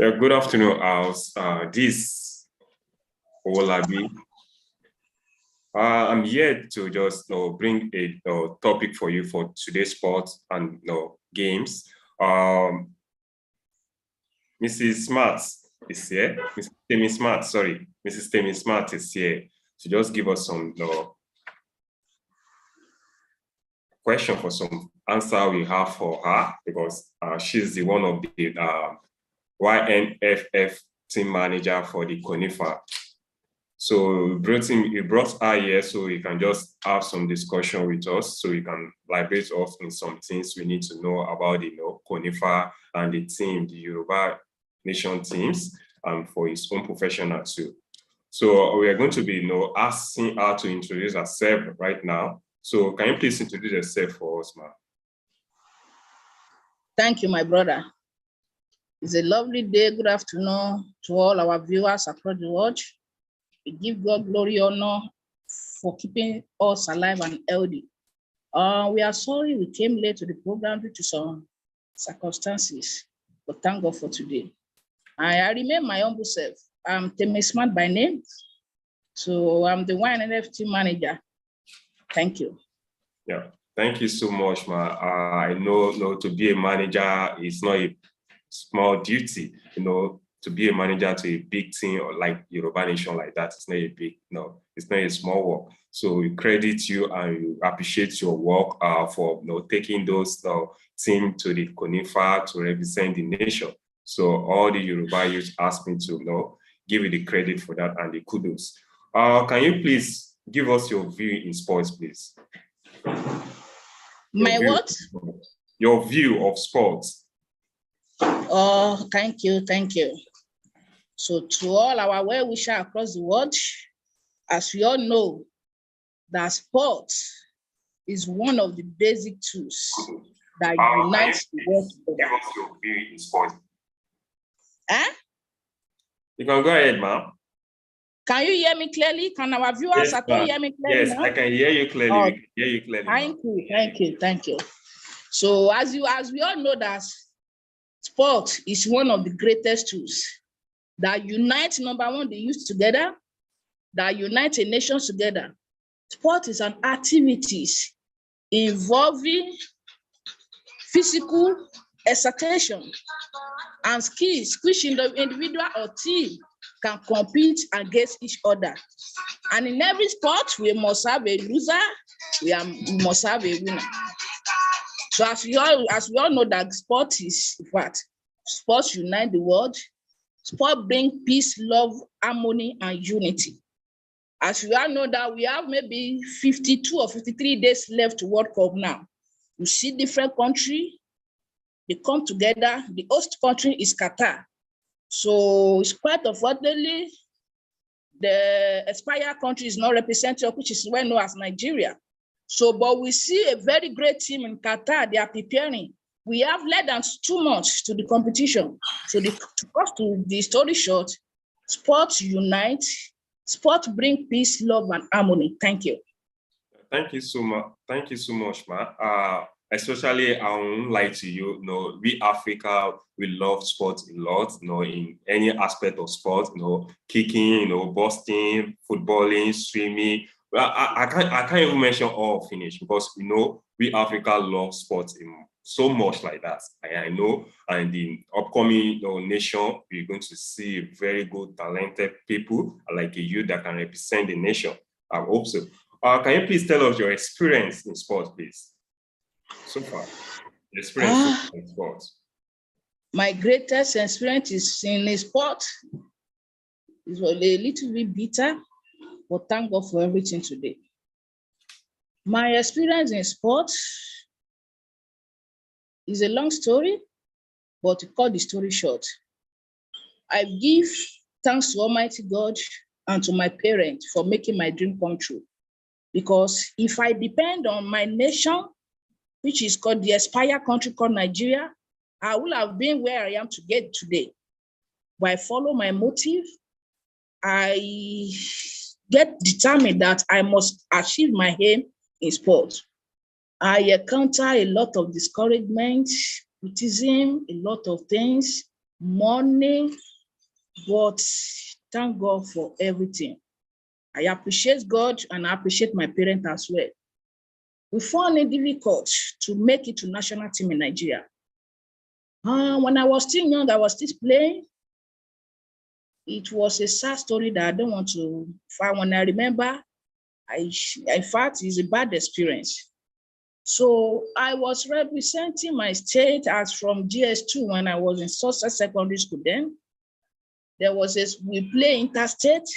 Good afternoon, House. This Olabi. I'm here to just bring a topic for you for today's sports and games. Mrs. Smart is here. Mrs. Temmysmart, sorry, Mrs. Temmysmart is here to just give us some question for some answer we have for her, because she's the one of the YNFF team manager for the CONIFA. So he brought her here so he can just have some discussion with us, so he can elaborate us in some things we need to know about the CONIFA and the team, the Yoruba Nation teams, and for his own professional too. So we are going to be asking her to introduce herself right now. So can you please introduce yourself for us, ma'am? Thank you, my brother. It's a lovely day. Good afternoon to all our viewers across the world. We give God glory, honor for keeping us alive and healthy. We are sorry we came late to the program due to some circumstances, but thank God for today. I remain my humble self. I'm Temmysmart by name, so I'm the YNFF team manager. Thank you. Yeah, thank you so much, ma. I know to be a manager is not a small duty, to be a manager to a big team or like Yoruba Nation like that. It's not a big, it's not a small work. So we credit you and we appreciate your work for taking those team to the CONIFA to represent the nation. So all the Yoruba youth asked me to give you the credit for that and the kudos. Can you please give us your view in sports, please? Your view of sports. Oh, thank you. So to all our well-wishers across the world, as we all know, that sport is one of the basic tools that unites the world together. Give us your view in sports. You can go ahead, ma'am. Can you hear me clearly? Can our viewers hear me clearly? Yes, now? I can hear you clearly. We can hear you clearly. Thank you. So as we all know that sport is one of the greatest tools that unites, number one, the youth together, that unites a nation together. Sport is an activities involving physical exertion and skills which in the individual or team can compete against each other. And in every sport, we must have a loser, we must have a winner. So as we all know that sport is what? Sports unite the world. Sport bring peace, love, harmony, and unity. As we all know that we have maybe 52 or 53 days left to World Cup now. You see different countries, they come together. The host country is Qatar. So it's quite unfortunately, the aspire country is not represented, which is well known as Nigeria. So, but we see a very great team in Qatar. They are preparing. We have less than 2 months to the competition. So to cut to the story short, sports unite, sport bring peace, love, and harmony. Thank you. Thank you so much. Thank you so much, ma. Especially, I won't lie to you, we Africa, we love sports a lot, in any aspect of sports, kicking, boxing, footballing, swimming. Well, I can't even mention all finish, because we Africa love sports so much like that. I know, and in upcoming nation, we're going to see very good, talented people like you that can represent the nation. I hope so. Can you please tell us your experience in sports, please? So far, experience in sports. My greatest experience is in sport. It was a little bit bitter, but thank God for everything today. My experience in sports is a long story, but to cut the story short, I give thanks to Almighty God and to my parents for making my dream come true. Because if I depend on my nation, which is called the aspire country called Nigeria, I would have been where I am to get today. But I follow my motive. I get determined that I must achieve my aim in sport. I encounter a lot of discouragement, criticism, a lot of things. money, but thank God for everything. I appreciate God and I appreciate my parents as well. We found it difficult to make it to national team in Nigeria. When I was still young, I was still playing. It was a sad story that I don't want to find. When I remember, in fact, it's a bad experience. So I was representing my state as from GS2 when I was in Sussex Secondary School then. There was we play interstate,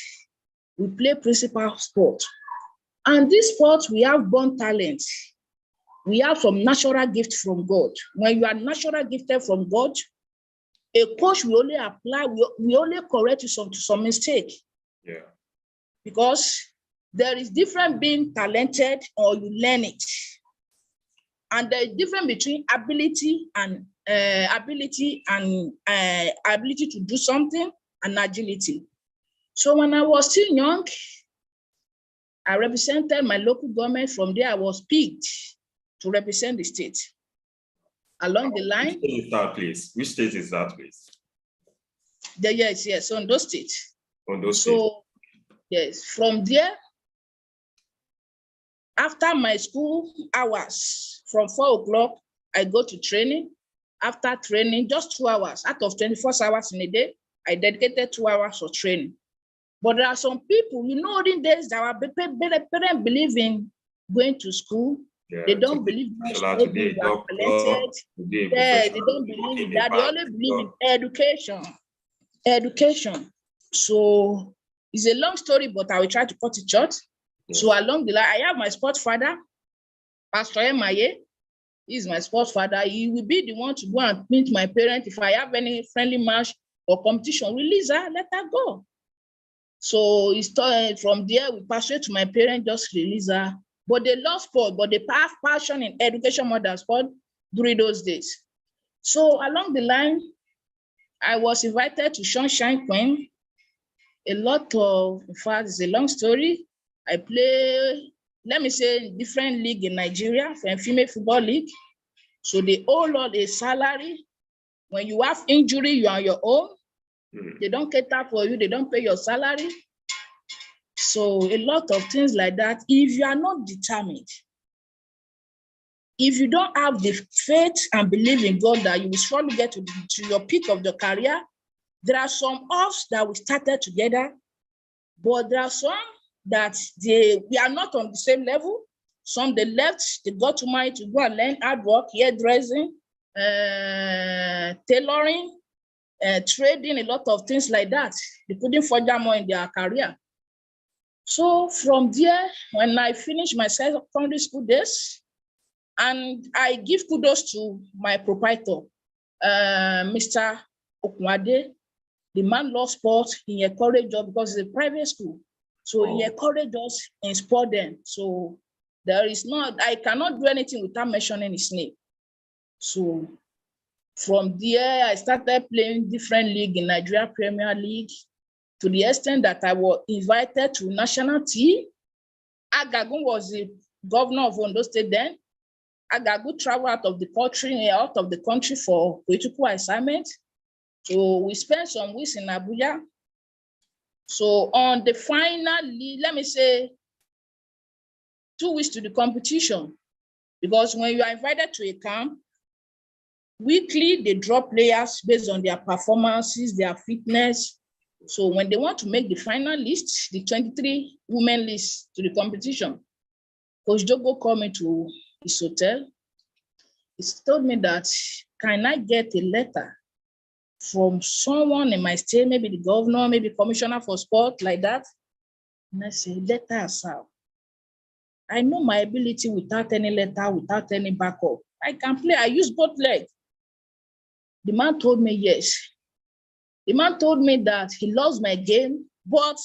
we play principal sport. And this sport, we have born talent. We have some natural gift from God. When you are natural gifted from God, a coach will only apply, we only correct you to some mistake. Yeah. Because there is difference being talented or you learn it. And there is difference between ability ability to do something and agility. So when I was still young, I represented my local government. From there, I was picked to represent the state. Along the line. Which state is that, please? Which state is that, please? Yes, Ondo State. Ondo State. So, yes, from there, after my school hours, from 4 o'clock, I go to training. After training, just 2 hours. Out of 24 hours in a day, I dedicated 2 hours for training. But there are some people, in days that our parents believe in going to school. Yeah, they don't believe in they don't believe that. They only believe in education. Education. So it's a long story, but I will try to cut it short. Yes. So along the line, I have my sports father, Pastor Emaye. He's my sports father. He will be the one to go and meet my parents. If I have any friendly match or competition, release her, let her go. So it started from there, we persuade to my parents, just release her. But they love sport, but they have passion in education more than sport during those days. So along the line, I was invited to Sunshine Queen. In fact, it's a long story. I play, let me say, different league in Nigeria, for a female football league. So they all on a salary. When you have injury, you are on your own. They don't cater for you, they don't pay your salary. So a lot of things like that. If you are not determined, if you don't have the faith and believe in God that you will surely get to your peak of the career, there are some offs that we started together, but there are some that we are not on the same level. Some they left, they got to marry to go and learn hard work, hairdressing, tailoring, trading, a lot of things like that. They couldn't further more in their career. So from there, when I finished my secondary school days, and I give kudos to my proprietor, Mr. Okwade, the man loves sport. He encouraged us because it's a private school. So he encouraged us in sport then. So I cannot do anything without mentioning his name. So from there, I started playing different league in Nigeria Premier League to the extent that I was invited to national team. Agagun was the governor of Ondo State then. Agagun traveled out of the country for political assignment. So we spent some weeks in Abuja. So on the final, let me say, 2 weeks to the competition, because when you are invited to a camp, weekly they drop players based on their performances, their fitness. So when they want to make the final list, the 23 women list to the competition, Coach Jogo called me to his hotel. He told me that, can I get a letter from someone in my state, maybe the governor, maybe commissioner for sport, like that? And I said, letter aside. I know my ability without any letter, without any backup. I can play, I use both legs. The man told me yes. The man told me that he loves my game, but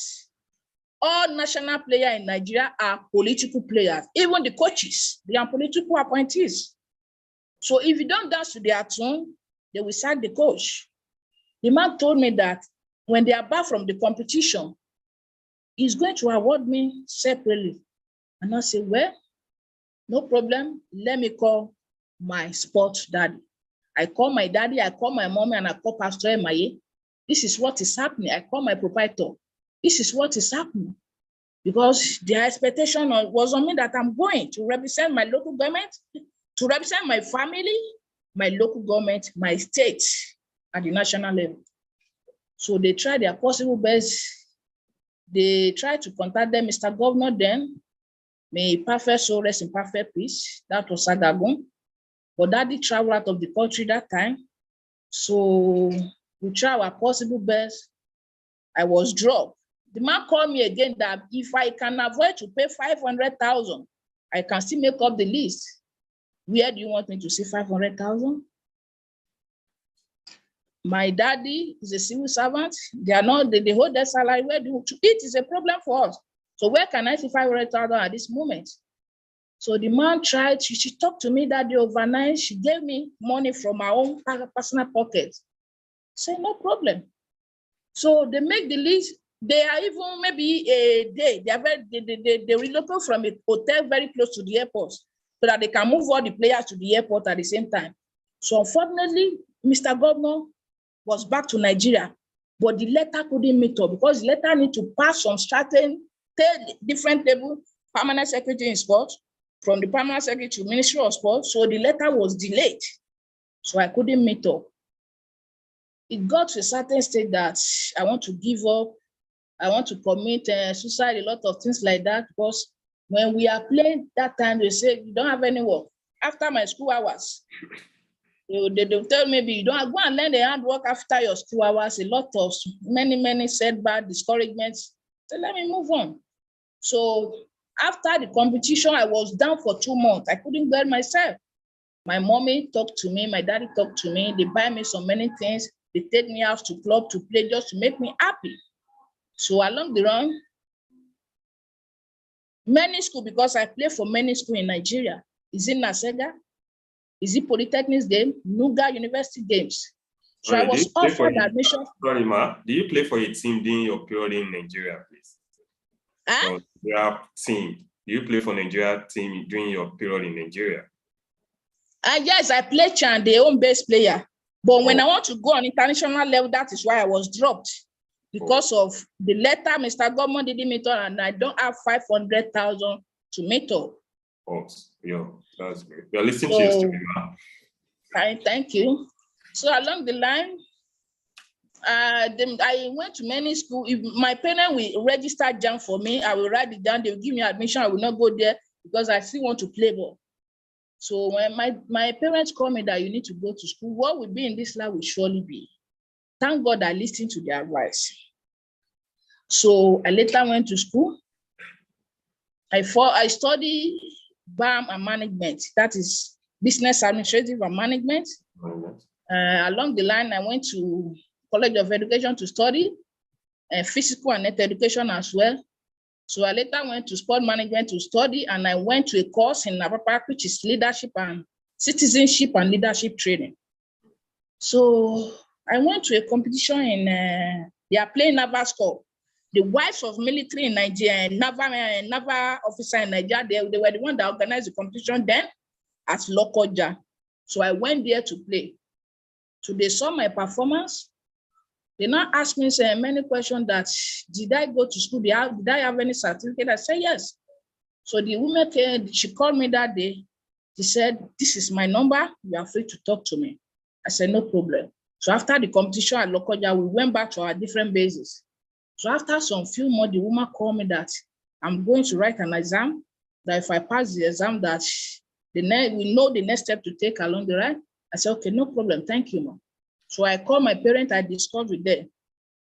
all national players in Nigeria are political players. Even the coaches, they are political appointees. So if you don't dance to their tune, they will sack the coach. The man told me that when they are back from the competition, he's going to award me separately. And I said, well, no problem. Let me call my sports daddy. I call my daddy, I call my mommy, and I call Pastor Emaye. This is what is happening. I call my proprietor. This is what is happening. Because their expectation was on me that I'm going to represent my local government, to represent my family, my local government, my state at the national level. So they tried their possible best. They tried to contact them, Mr. Governor then. May perfect soul rest in perfect peace. That was Sagagun. But Daddy traveled out of the country that time. So we tried our possible best. I was dropped. The man called me again that if I can avoid to pay 500,000, I can still make up the list. Where do you want me to see 500,000? My daddy is a civil servant. They are not, they hold their salary. Where do to eat is a problem for us. So where can I see 500,000 at this moment? So the man tried, she talked to me that day overnight. She gave me money from my own personal pocket. Say, no problem. So they make the list. They are even maybe a day. They relocate from a hotel very close to the airport so that they can move all the players to the airport at the same time. So unfortunately, Mr. Governor was back to Nigeria, but the letter couldn't meet up because the letter need to pass some certain different table, permanent secretary in sport, from the permanent secretary to Ministry of Sport. So the letter was delayed. So I couldn't meet up. It got to a certain state that I want to give up. I want to commit suicide, a lot of things like that, because when we are playing that time, they say, you don't have any work. After my school hours, they'll tell me, you don't go and learn the hard work after your school hours, a lot of many setbacks, discouragements. So let me move on. So after the competition, I was down for 2 months. I couldn't get myself. My mommy talked to me, my daddy talked to me. They buy me so many things. They take me out to club to play just to make me happy. So along the run, many schools, because I play for many schools in Nigeria. Is it Nasega? Is it Polytechnics game? Nuga University games. So I was offered admission. Sorry, ma. Do you play for a team during your period in Nigeria, please? Huh? Your team. Do you play for Nigeria team during your period in Nigeria? Yes, I play Chan, the home base player. But when I want to go on international level, that is why I was dropped. Because of the letter Mr. Government didn't meet up, and I don't have 500,000 to meet up. Oh, yeah, that's great. You're listening to your story, ma'am. Thank you. So along the line, I went to many schools. If my parents will register JAM for me, I will write it down. They will give me admission. I will not go there because I still want to play ball. So when my parents call me that you need to go to school, what will be in this life will surely be. Thank God I listened to their advice. So I later went to school. I studied BAM and management. That is business administrative and management. Along the line, I went to College of Education to study physical and net education as well. So I later went to sport management to study, and I went to a course in Napapak, which is leadership and citizenship and leadership training. So I went to a competition in, they are playing Naval Corps. The wives of military in Nigeria, Naval officer in Nigeria, they were the one that organized the competition then at Lokoja. So I went there to play. So they saw my performance. They now asked me many questions that, did I go to school? Did I have any certificate? I said, yes. So the woman came, she called me that day. She said, this is my number. You are free to talk to me. I said, no problem. So after the competition at Lokoja, we went back to our different bases. So after some few months, the woman called me that I'm going to write an exam, that if I pass the exam, that we know the next step to take along the ride. I said, okay, no problem. Thank you, ma'am. So I called my parents, I discussed with them.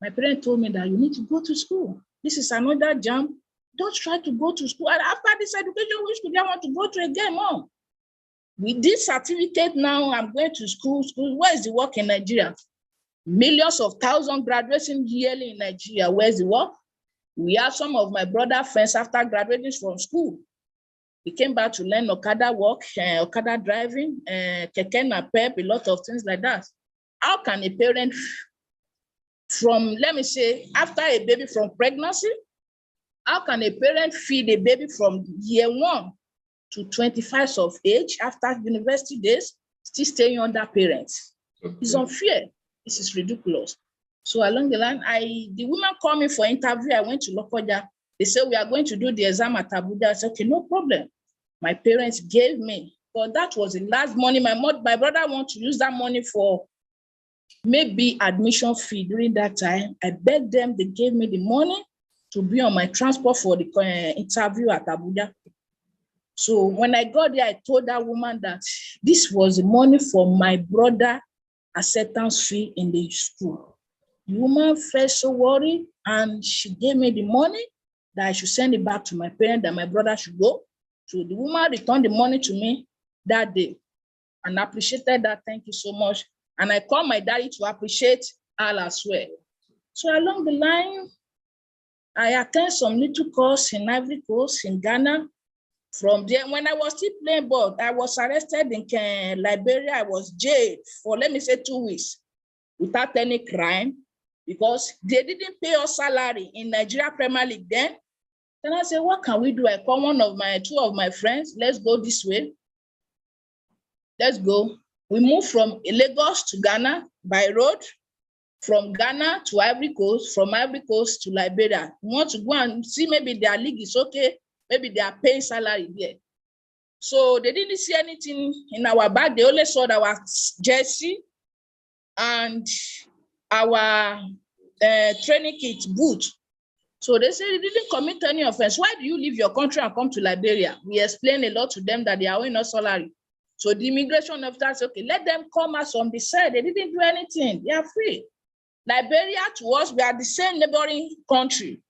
My parents told me that you need to go to school. This is another jam. Don't try to go to school. And after this education, which school do I want to go to again, mom? With this certificate now, I'm going to school. Where is the work in Nigeria? Millions of thousands graduating yearly in Nigeria. Where's the work? We have some of my brother friends after graduating from school. They came back to learn Okada work, Okada driving, keke napep, a lot of things like that. How can a parent from, let me say, after a baby from pregnancy, how can a parent feed a baby from year 1 to 25 of age after university days, still staying under parents. Okay. It's unfair. This is ridiculous. So along the line, the women call me for interview. I went to Lokoja. They said, we are going to do the exam at Abuja. I said, okay, no problem. My parents gave me, but that was the last money. My brother wanted to use that money for maybe admission fee during that time. I begged them, they gave me the money to be on my transport for the interview at Abuja. So when I got there, I told that woman that this was the money for my brother acceptance fee in the school. The woman felt so worried and she gave me the money that I should send it back to my parents, that my brother should go. So the woman returned the money to me that day and appreciated that. Thank you so much. And I called my daddy to appreciate her as well. So along the line, I attended some little course in Ivory Coast, in Ghana. From there, when I was still playing ball, I was arrested in Liberia. I was jailed for, let me say, 2 weeks without any crime because they didn't pay us salary in Nigeria Premier League then. Then I said, what can we do? I call two of my friends. Let's go this way. Let's go. We moved from Lagos to Ghana by road, from Ghana to Ivory Coast, from Ivory Coast to Liberia. We want to go and see maybe their league is okay. Maybe they are paying salary there. So they didn't see anything in our bag. They only saw our jersey and our training kit boot. So they said they didn't commit any offense. Why do you leave your country and come to Liberia? We explained a lot to them that they are owing us salary. So the immigration officer said, okay, let them come as on the side. They didn't do anything. They are free. Liberia to us, we are the same neighboring country.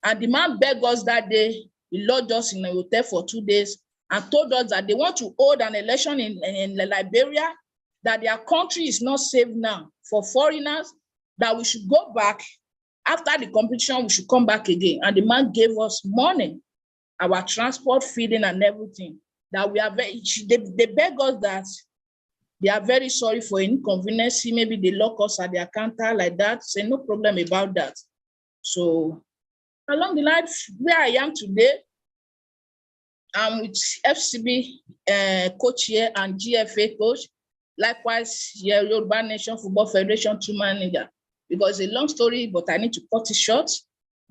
And the man begged us that day. He lodged us in a hotel for 2 days and told us that they want to hold an election in Liberia, that their country is not safe now for foreigners, that we should go back. After the competition, we should come back again. And the man gave us money, our transport, feeding, and everything. That we are they beg us that they are very sorry for inconvenience. Maybe they lock us at their counter like that. Say no problem about that. So along the line, where I am today, I'm with FCB coach here and GFA coach. Likewise, here, Yoruba Nation Football Federation 2 manager. Because it's a long story, but I need to cut it short.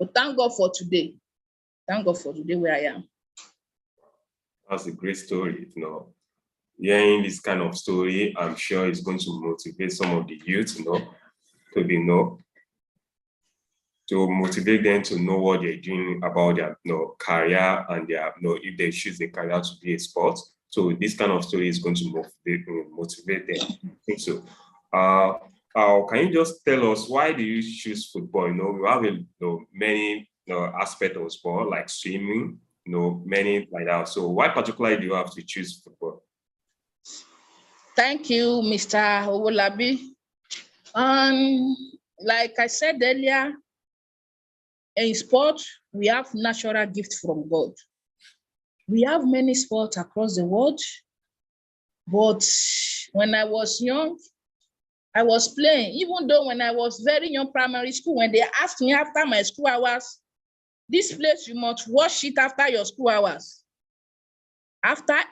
But thank God for today. Thank God for today where I am. That's a great story. Hearing this kind of story, I'm sure it's going to motivate some of the youth, to motivate them to know what they're doing about their career and their if they choose a career to be a sport. So this kind of story is going to motivate them. I think so. Can you just tell us why do you choose football? We have many aspects of sport like swimming, many like that. So why particularly do you have to choose football? Thank you, Mr. Owolabi. Like I said earlier, in sport, we have natural gift from God. We have many sports across the world, but when I was young, I was playing. Even though when I was very young, primary school, when they asked me after my school hours, this place, you must wash it after your school hours. After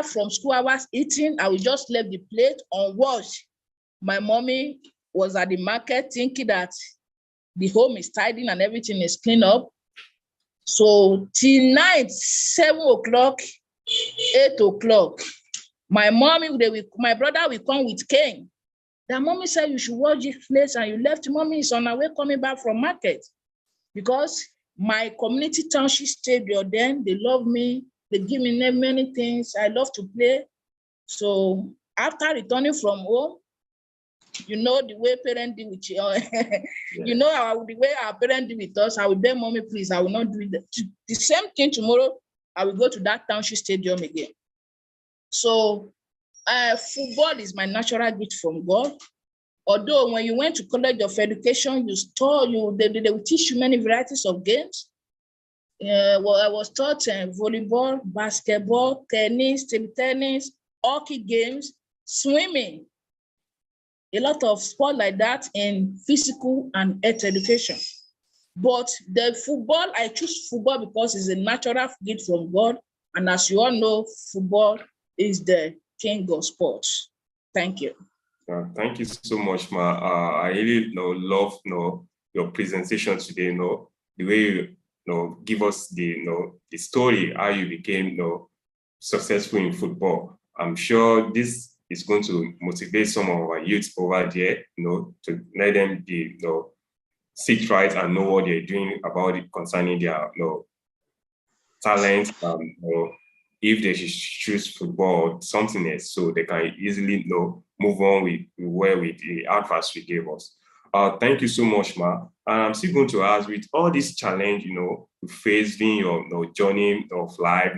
from school hours eating, I would just leave the plate unwashed. My mommy was at the market thinking that the home is tidying and everything is clean up. So till night, 7 o'clock, 8 o'clock, my brother will come with cane. The mommy said you should wash this place and you left. Mommy is on her way coming back from market. Because my community township stadium then, they love me. They give me many things. I love to play. So after returning from home, the way parents do with you, the way our parents do with us, I will beg mommy, please, I will not do it. The same thing tomorrow, I will go to that township stadium again. So football is my natural gift from God. Although when you went to College of Education, they will teach you many varieties of games. I was taught volleyball, basketball, tennis, table tennis, hockey games, swimming. A lot of sport like that in physical and health education. But the football, I choose football because it's a natural gift from God. And as you all know, football is the king of sports. Thank you. Thank you so much, Ma. I really love your presentation today. The way you give us the the story how you became successful in football. I'm sure this is going to motivate some of our youths over there, to let them be sit right and know what they're doing about it concerning their talent. If they should choose football or something else, so they can easily move on with the advice we gave us. Thank you so much, Ma. And I'm still going to ask, with all this challenge, you face in your journey of life,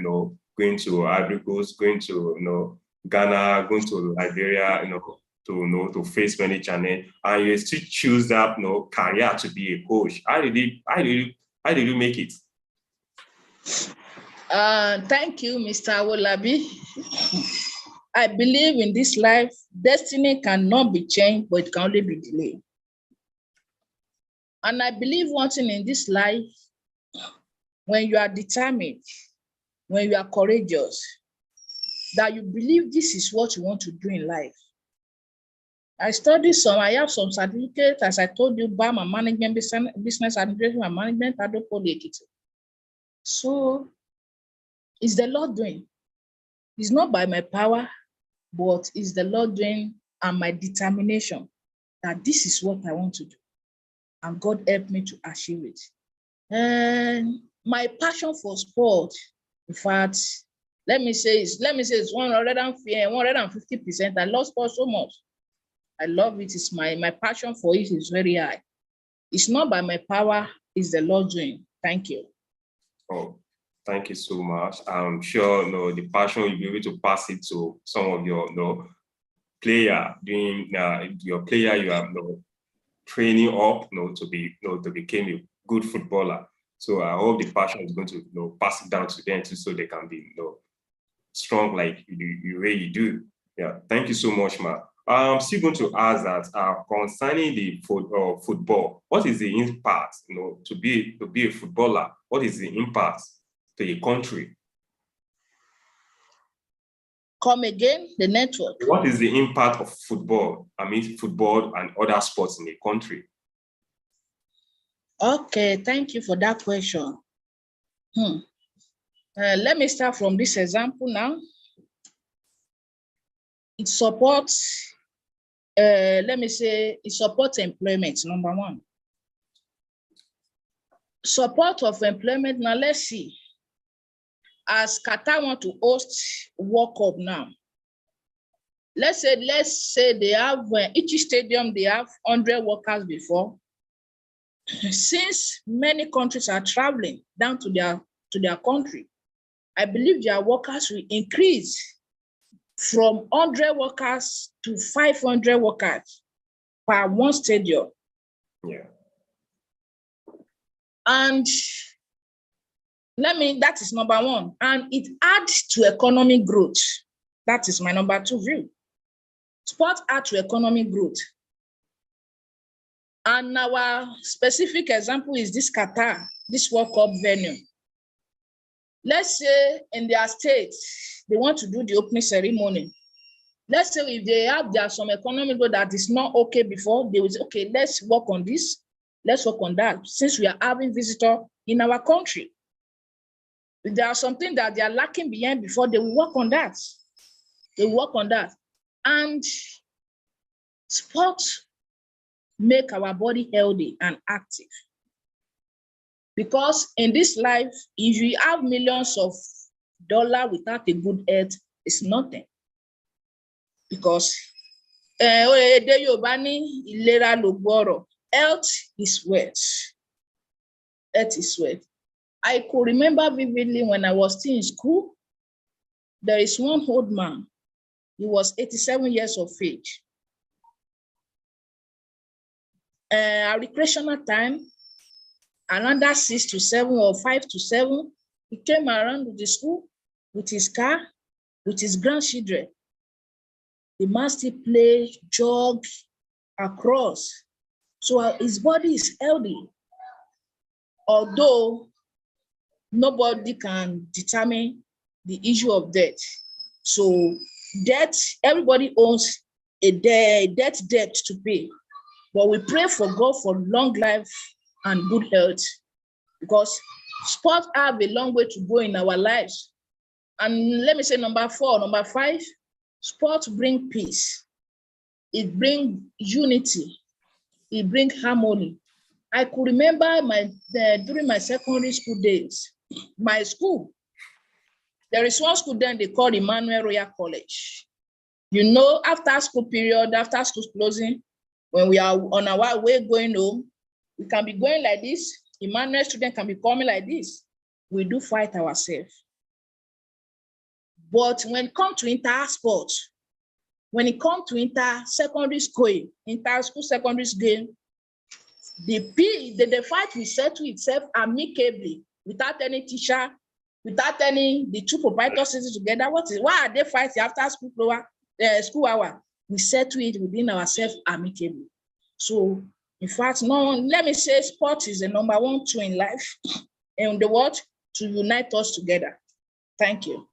going to Ivory Coast, going to Ghana, going to Liberia, to face many challenges, and you still choose that career to be a coach. How did you make it? Thank you, Mr. Awolabi. I believe in this life, destiny cannot be changed, but it can only be delayed. And I believe one thing in this life, when you are determined, when you are courageous, that you believe this is what you want to do in life. I have some certificates, as I told you, BAM and management, business administration and management, so it's the Lord doing. It's not by my power, but it's the Lord doing and my determination that this is what I want to do. And God helped me to achieve it. And my passion for sport, in fact, let me say it's 150%. I love sport so much. I love it. It's my passion for it is very high. It's not by my power, it's the Lord doing. Thank you. Oh, thank you so much. I'm sure the passion you'll be able to pass it to some of your player doing your player you are training up to become a good footballer. So I hope the passion is going to pass it down to them too, so they can be strong like the way you do. Yeah, thank you so much, Ma. I'm still going to ask that concerning the football, what is the impact to be a footballer? What is the impact to a country? Come again, the network. What is the impact of football? I mean, football and other sports in a country. Okay, thank you for that question. Let me start from this example now. It supports, it supports employment, number one. Support of employment, now let's see. As Qatar want to host World Cup now, let's say they have, each stadium, they have 100 workers before. Since many countries are traveling down to their country, I believe their workers will increase from 100 workers to 500 workers per one stadium. Yeah. And that is number one. And it adds to economic growth. That is my number two view. Sport adds to economic growth. And our specific example is this Qatar, this World Cup venue. Let's say in their state, they want to do the opening ceremony. Let's say if there's some economic growth that is not okay before, they will say, okay, let's work on this, let's work on that, since we are having visitors in our country. If there are something that they are lacking behind before, they will work on that. They will work on that. And sports make our body healthy and active. Because in this life, if you have millions of dollars without a good health, it's nothing. Because health is wealth. Health is wealth. I could remember vividly when I was still in school, there is one old man. He was 87 years of age. At recreational time, around that 6 to 7 or 5 to 7, he came around with the school, with his car, with his grandchildren. The man still play, jog across. So his body is healthy. Although nobody can determine the issue of death. So debt, everybody owns a debt to pay. But we pray for God for long life and good health, because sports have a long way to go in our lives. And let me say number 5, sports bring peace. It brings unity. It brings harmony. I could remember during my secondary school days, my school, there is one school then they call Emmanuel Royal College. You know, after school period, after school closing, when we are on our way going home, we can be going like this. Emmanuel student can be coming like this. We do fight ourselves. But when it comes to inter-sport, when it comes to inter-secondary school, inter-school secondary school, the fight will settle itself amicably without any teacher, without the two proprietors sitting together. Why are they fighting after school hour? We settle it within ourselves amicably. So, in fact, let me say sport is the number 1 tool in life and the world to unite us together. Thank you.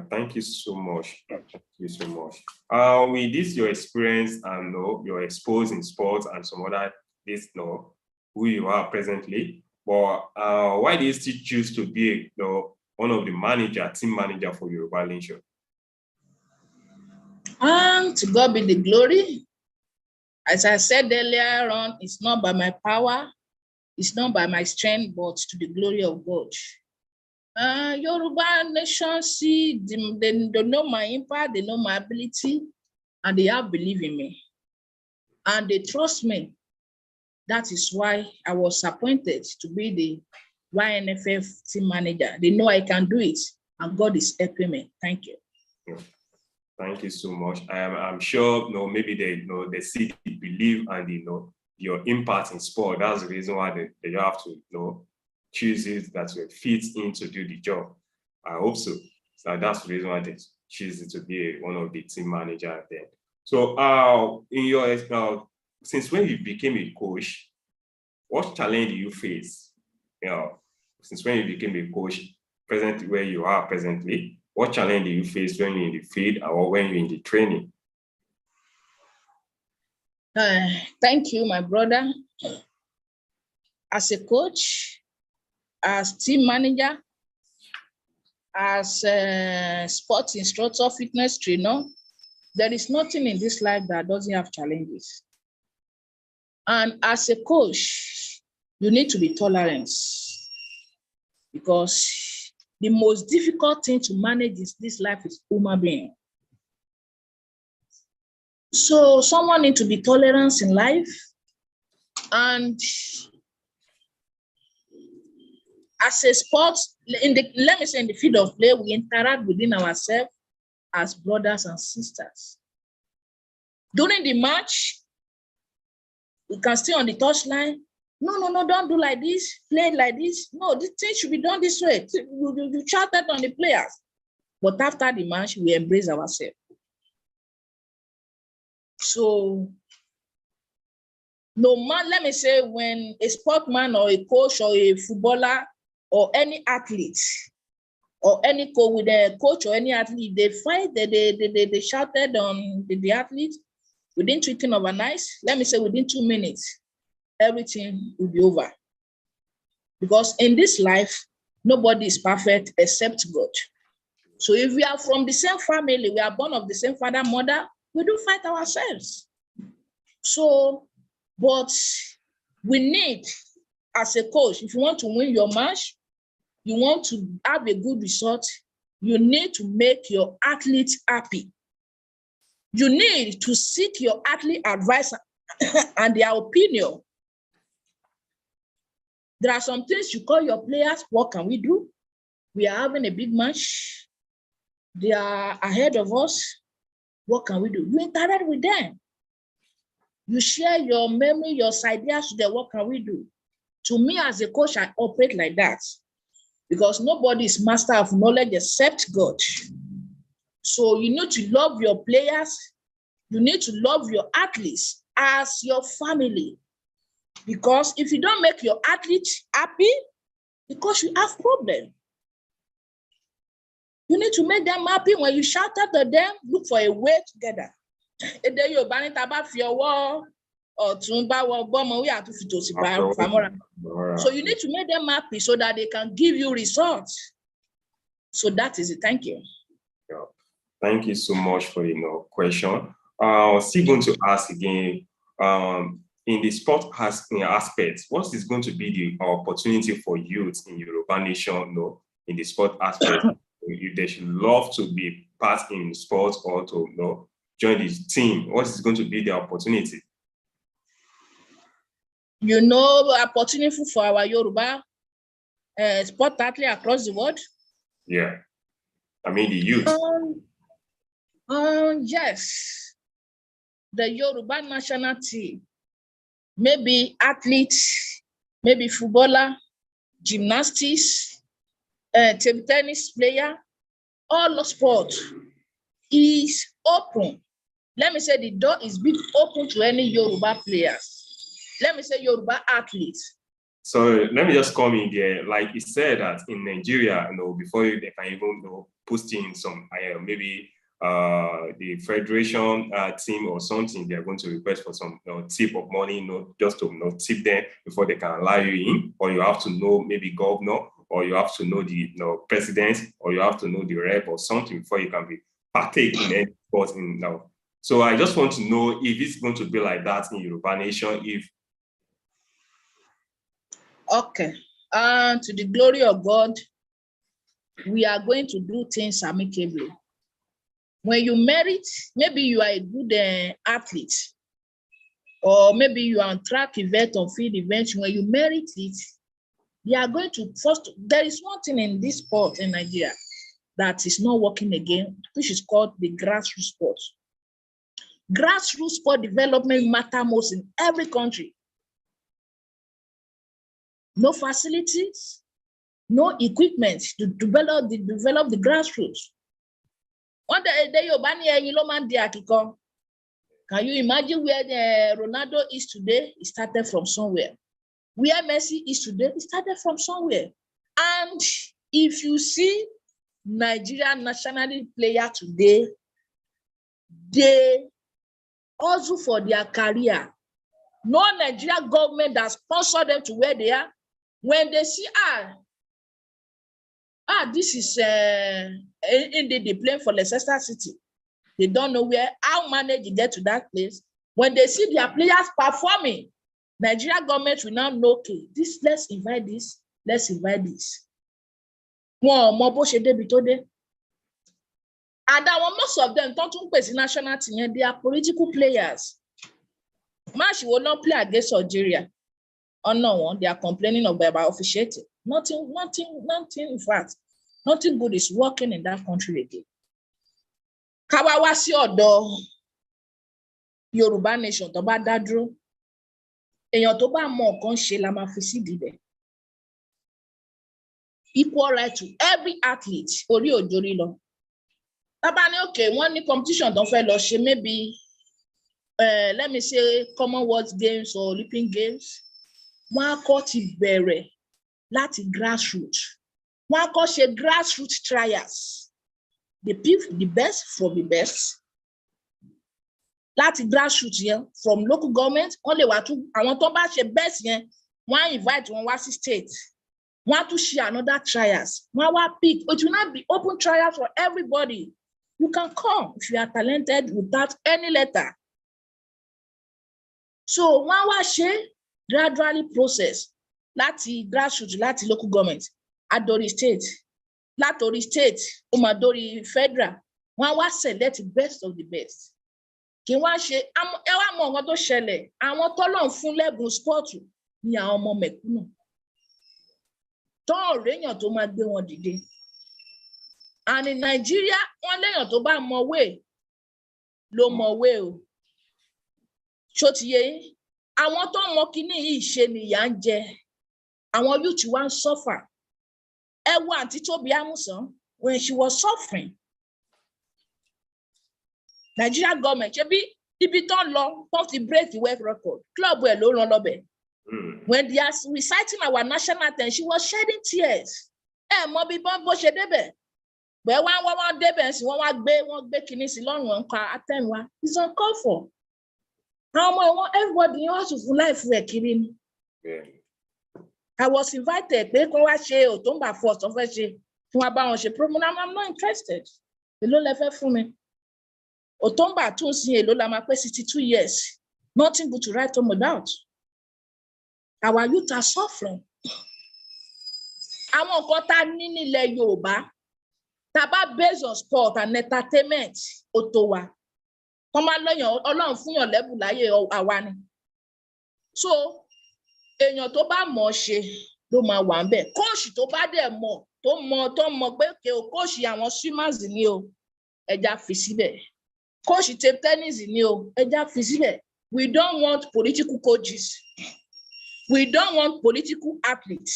Thank you so much. Thank you so much. With this, your experience and you're exposed in sports and some other who you are presently, but why do you still choose to be one of the team manager for Yoruba Nation? To God be the glory. As I said earlier on, it's not by my power, it's not by my strength, but to the glory of God. Yoruba Nation, they know my impact, they know my ability, and they have believed in me. And they trust me. That is why I was appointed to be the YNFF team manager. They know I can do it, and God is helping me. Thank you. Yeah. Thank you so much. I'm sure maybe they see the belief and your impact in sport. That's the reason why they have to choose it that will fit in to do the job. I hope so. So that's the reason why they choose it to be one of the team manager there. So in your since when you became a coach, what challenge do you face? Since when you became a coach, presently where you are presently, what challenge do you face when you're in the field or when you're in the training? Thank you, my brother. As a coach, as team manager, as a sports instructor, fitness trainer, there is nothing in this life that doesn't have challenges. And as a coach, you need to be tolerant, because the most difficult thing to manage in this life is human being. So someone needs to be tolerant in life. And as a sport, let me say in the field of play, we interact within ourselves as brothers and sisters. During the match, we can stay on the touchline. No, don't do like this, play like this. No, this thing should be done this way. You shout that on the players. But after the match, we embrace ourselves. So, no man, let me say, when a sportsman or a coach or a footballer or any athlete or any with a coach or any athlete, they fight, they shouted on the athlete, within tweaking of an ice, let me say within 2 minutes, everything will be over. Because in this life, nobody is perfect except God. So if we are from the same family, we are born of the same father, mother, we do fight ourselves. So, but we need, as a coach, if you want to win your match, you want to have a good result, you need to make your athlete happy. You need to seek your athlete advice and their opinion. There are some things you call your players, what can we do? We are having a big match. They are ahead of us. What can we do? You interact with them. You share your memory, your ideas to them. What can we do? To me, as a coach, I operate like that, because nobody is master of knowledge except God. So you need to love your players. You need to love your athletes as your family. Because if you don't make your athletes happy, because you have problems. You need to make them happy. When you shout at them, look for a way together. And then you ban it about your wall or tumba or bomb. We have to fit to. So you need to make them happy so that they can give you results. So that is it. Thank you. Yeah. Thank you so much for the question. Still going to ask again. In the sport aspect, what is going to be the opportunity for youth in Yoruba Nation, in the sport aspect? If they should love to be part in sports or to join this team, what is going to be the opportunity? Opportunity for our Yoruba sport athlete across the world. Yeah, I mean the youth. Yes, the Yoruba national team. Maybe athletes, maybe footballer, gymnastics, table tennis player, all the sport is open. Let me say the door is big open to any Yoruba players. Let me say Yoruba athletes. So let me just come in there. Like you said that in Nigeria, before they can even post in some maybe the federation team or something, they're going to request for some tip of money, just to tip them before they can allow you in, or you have to know maybe governor, or you have to know the president, or you have to know the rep or something before you can be partake in any sport now. So I just want to know if it's going to be like that in Yoruba Nation. Okay. To the glory of God, we are going to do things amicably. When you merit, maybe you are a good athlete, or maybe you are on track event or field event. When you merit it, they are going to first. There is one thing in this sport in Nigeria that is not working again, which is called the grassroots sport. Grassroots sport development matters most in every country. No facilities, no equipment to develop the grassroots. One day can you imagine where Ronaldo is today? He started from somewhere. Where Messi is today, he started from somewhere. And if you see Nigerian national player today, they also for their career. No Nigerian government that sponsored them to where they are. When they see, this is indeed they playing for Leicester City. They don't know how managed to get to that place. When they see their players performing, Nigerian government will now know, okay, let's invite this. And most of them don't play national team, they are political players. Match will not play against Algeria. Oh no, they are complaining about officiating. Nothing, in fact, nothing good is working in that country again. Kawawasi odo Yoruba Nation to ba dadro. Èyàn tó bá mọ nǹkan ṣe la máa fi sídìí bẹ̀. Equal right to every athlete. Orí òjòrí lọ. Tábà ní okay, wọ́n ní competition tó fẹ́ lọ ṣe maybe let me say Commonwealth Games or Olympic Games. Wọ́n á kọ́ ti bẹ̀rẹ̀ láti grassroots. Wọ́n á kọ́ ṣe grassroots trials. They pick the best from the best. Láti grassroots yẹn from local government, wọ́n lè wá tún àwọn tó bá ṣe best yẹn, wọ́n á invite wọn wá sí state. Wọ́n á tún ṣe another trials. Wọ́n á wá pick. It will not be open trials for everybody. You can come if you are talented without any letter. So wọ́n á wá ṣe gradually process láti grassroots láti local government adori state látorí state ó máa dórí federal. Wọ́n á wá select the best of the best. Kí wọ́n ṣe ẹ wá mọ nǹkan tó ṣẹlẹ̀, àwọn tọ́lọ́run fún lẹ́bùn sport ni àwọn ọmọ mẹ̀kúnnù tó réyàn tó máa gbé wọn dìde. And in Nigeria, wọ́n léyàn tó bá mọ̀wé ló mọ̀wé o. Ṣó ti yé yín? Àwọn tó mọ kíní yìí ṣe nìyà ń jẹ. Àwọn youth wá ń suffer. Ẹ wo àǹtí Tóbi Amusan when she was suffering. Nigeria government ṣe bí ibi tó ń lọ tó ti break the world record. Club ẹ̀ ló ràn lọ́bẹ̀. When they are reciting our national anthem, she was shedding tears. Ẹ mọ bí bó ṣe débẹ̀. But one débẹ̀ sí wọ́n gbé kinní sí lọ́rùn wọn ká àtẹ̀wá. It's uncalled for. How much everybody wants to full life rẹ̀ kiri ni. I was invited pé kó wá ṣe October 1st of ṣe fún wa bá wọn ṣe promo. I'm not interested. Èló lẹ fẹ́ fún mi. October 2 sí èló la máa pé 62 years. Nothing good to write home about. Our youth are suffering. Àwọn nǹkan tá ní nílẹ̀ Yorùbá tá bá based on sport and entertainment ó tó wa. Tọ́ máa lọ́yàn Ọlọ́run fún yàn lẹ́bùn láyé àwa ni. So èèyàn tó bá mọ̀ ṣe ló máa wà ńbẹ̀. Kóòṣì tó bá dẹ̀ mọ̀ tó mọ̀ pé kóòṣì àwọn swimmers ni o ẹja fi síbẹ̀. Kóòṣì table tennis ni o ẹja fi síbẹ̀. We don't want political coaches. We don't want political athletes.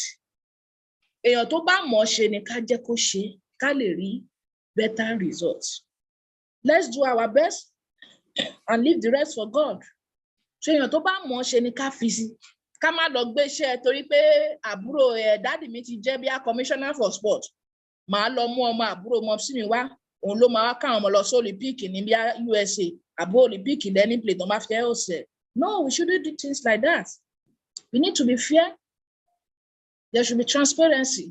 Èèyàn tó bá mọ̀ ṣe ni ká jẹ́ kó ṣe ká lè rí better results. Let's do our best and leave the rest for God. So èèyàn tó bá mọ̀ ṣe ni ká fi sí. Ká má lọ gbé iṣẹ́ torí pé àbúrò dáàdì mi ti jẹ́ bí a commissioner for sport. Màá lọ mú ọmọ àbúrò mọ sí mi wá. Òun ló máa wá káwọn ọmọ lọ sí Olympic ní bí USA. Àbúrò Olympic lẹ́ni play tó máa fi ẹ́ ọ̀sẹ̀. No, we shouldn't do things like that. We need to be fair. There should be transparency.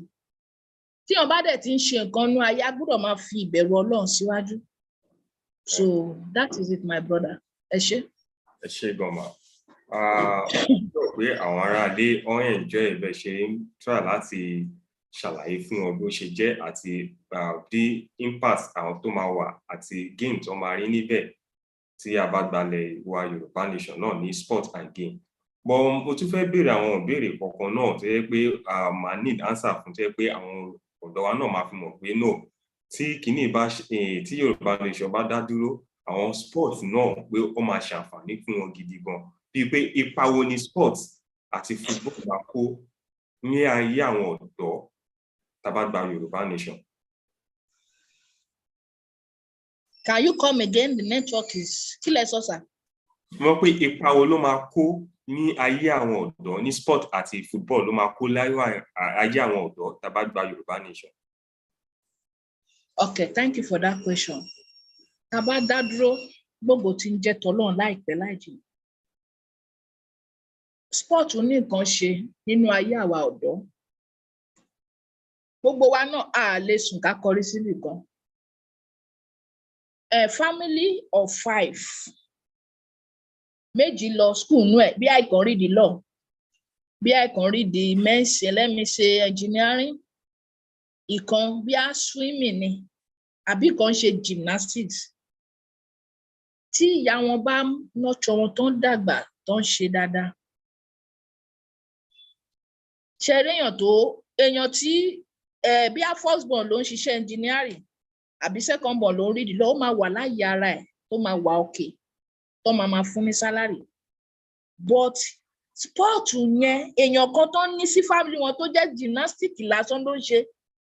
Tí wọ́n bá dẹ̀ ti ń ṣe nǹkan nú ayé, a gbọ́dọ̀ máa fi ìbẹ̀rù Ọlọ́run síwájú. So that is it, my brother. Ẹ ṣé. Ẹ ṣé gan ma. Rò pé àwọn aráalé wọ́n enjoy ẹ̀bẹ̀ ṣe ń try láti ṣàlàyé fún wọn bó ṣe jẹ́ àti bí impact àwọn tó máa wà àti game tó máa rí níbẹ̀ tí a bá gbalẹ̀ wa Yorùbá Nation náà ní sport and game. But mo tún fẹ́ béèrè àwọn ìbéèrè kọ̀ọ̀kan náà tó yẹ pé máa need answer fún tó yẹ pé àwọn ọ̀dọ́ wa náà máa fi mọ̀ pé no tí kìíní tí Yorùbá Nation bá dá dúró àwọn sport náà pé ó máa ṣàǹfààní fún wọn gidi gan bíi pé ipa wo ni sport àti football máa kó ní ayé àwọn ọ̀dọ́ tá bá gba Yorùbá Nation. Can you come again? The network is kí lẹ sọ sà. Mo pé ipa wo ló máa kó ní ayé àwọn ọ̀dọ́ ní sport àti football ló máa kó láyé àwọn ọ̀dọ́ tá bá gba Yorùbá Nation. Okay, thank you for that question. Tá bá dá dúró gbogbo tí ń jẹ́ tọ́lọ́run láìpẹ́ láìjìnà. Sport ní nǹkan ṣe nínú ayé àwa ọ̀dọ́. Gbogbo wa náà a lè sùn ká kọrí síbì kan. A family of 5 méjì lọ school nú ẹ̀ bí I can read the law, bí I can read the men's let me say engineering, ìkan bí a swimming ni àbí kan ṣe gymnastics. Tí ìyá wọn bá nurture wọn tó ń dàgbà tó ń ṣe dáadáa. Ṣe rí èèyàn tí bí a first born ló ń ṣiṣẹ́ engineering àbí second born ló ń read the law ó máa wà láyé ara ẹ̀ tó máa wà okay tó máa fún ní salary. But sport yẹn èèyàn kan tó ní sí family wọn tó jẹ́ gymnastics lásán ló ń ṣe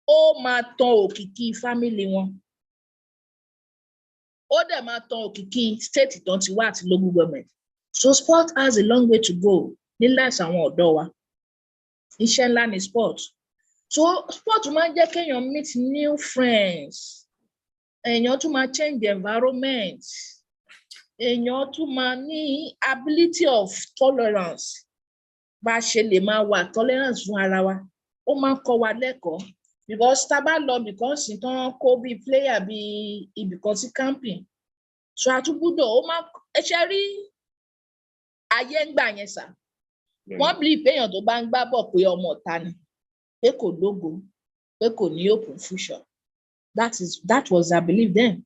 ó máa tan òkìkí family wọn. Ó dẹ̀ máa tan òkìkí state tó ti wá àti local government. So sport has a long way to go ní life àwọn ọ̀dọ́ wa. Iṣẹ́ ńlá ni sport. So sport máa ń jẹ́ kéèyàn meet new friends. Èèyàn tún máa change the environment. Èèyàn tún máa ní ability of tolerance. Bá ṣe lè máa wà tolerance fún ara wa. Ó máa ń kọ́ wa lẹ́kọ̀ọ́. Because tá bá lọ because tán kó bí player bí ibìkan sí camping. So àtúgbúdọ̀ ó máa ṣe rí ayé ń gbà yẹn sà. Wọ́n believe pé èèyàn tó bá ń gbá bọ̀ pé ọmọ ọ̀tá ni. Pé kò lógo, pé kò ní open future. That was their belief then.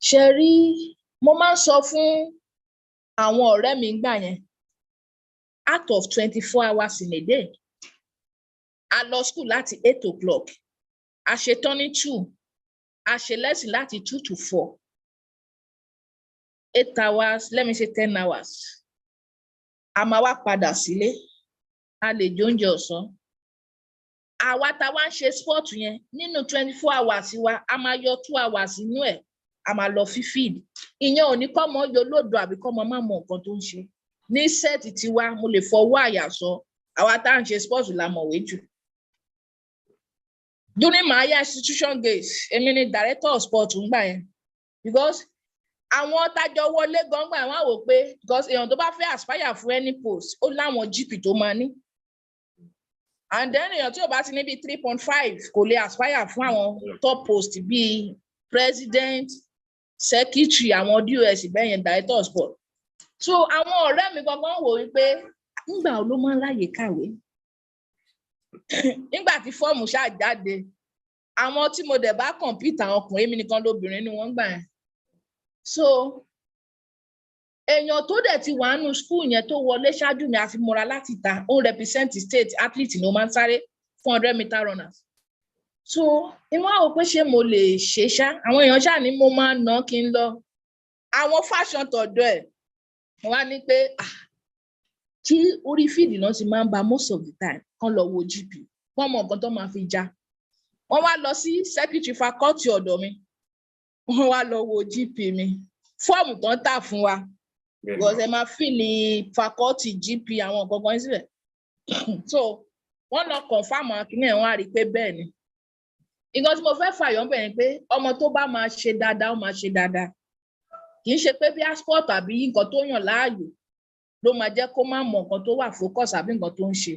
Ṣé rí mo máa ń sọ fún àwọn ọ̀rẹ́ mi gbà yẹn out of 24 hours in a day a lọ school láti 8 o'clock a ṣe tán ní 2 a ṣe lesson láti 2 to 4 8 hours let me say 10 hours a máa wá padà sílé a lè jẹ oúnjẹ ọ̀sán. Àwa tá wá ń ṣe sport yẹn nínú 24 hours wa a máa yọ 2 hours inú ẹ̀ a máa lọ fi feed. Ìyẹn ò ní kọ́ mọ́ yọ lódò àbí kọ́ mọ́ má mọ nǹkan tó ń ṣe. Ní sẹ́ẹ̀tì tiwa mo lè fọwọ́ àyà sọ àwa tá à ń ṣe sport la mọ̀wé jù. During my institution days, I mean, director of sport, because àwọn tájọ wọlé gbọngbà wọn wò pé because èèyàn tó bá fẹ́ aspire for any post ó láwọn GP tó máa ní and then èèyàn tí ò bá ti ní bí 3.5 kò lè aspire fún àwọn top post bíi president secretary àwọn DOS bẹ́yẹn director of sport so àwọn ọ̀rẹ́ mi gangan wò wípé nígbà ló máa ń ráyè kàwé nígbà tí fọ́ọ̀mù ṣáà jáde àwọn tí mo dẹ̀ bá compete àwọn ọkùnrin mi nìkan lóbìnrin ni wọ́n gbà yẹn so èèyàn tó dẹ̀ ti wà nínú school yẹn tó wọlé ṣáájú mi àti mọ́ra láti ta ó represent state athlete ni ó máa ń sáré 400 meter runners so ìwọ́n àwọn pé ṣé mo lè ṣe ṣá àwọn èèyàn ṣáà ní mo máa ń ná kí n lọ àwọn fashion tọ̀dọ̀ ẹ̀ wọ́n á ní pé kí orí fíìdì náà ti máa ń ba most of the time kán lọ wo GP wọ́n mọ nǹkan tó máa fi já wọ́n wá lọ sí secretary faculty ọ̀dọ̀ mi wọ́n wá lọ wo GP mi fọ́ọ̀mù tó ń tà fún wa because ẹ máa fìlì faculty GP àwọn nǹkan kan síbẹ̀ so wọ́n lọ confam akínní ẹ̀ wọ́n á rí i pé bẹ́ẹ̀ ni nǹkan tí mo fẹ́ fàyọ̀ bẹ̀ ni pé ọmọ tó bá máa ṣe dáadáa ó máa ṣe dáadáa kì í ṣe pé bí sport àbí nǹkan tó yàn láàyò ló máa jẹ́ kó má mọ nǹkan tó wà focus àbí nǹkan tó ń ṣe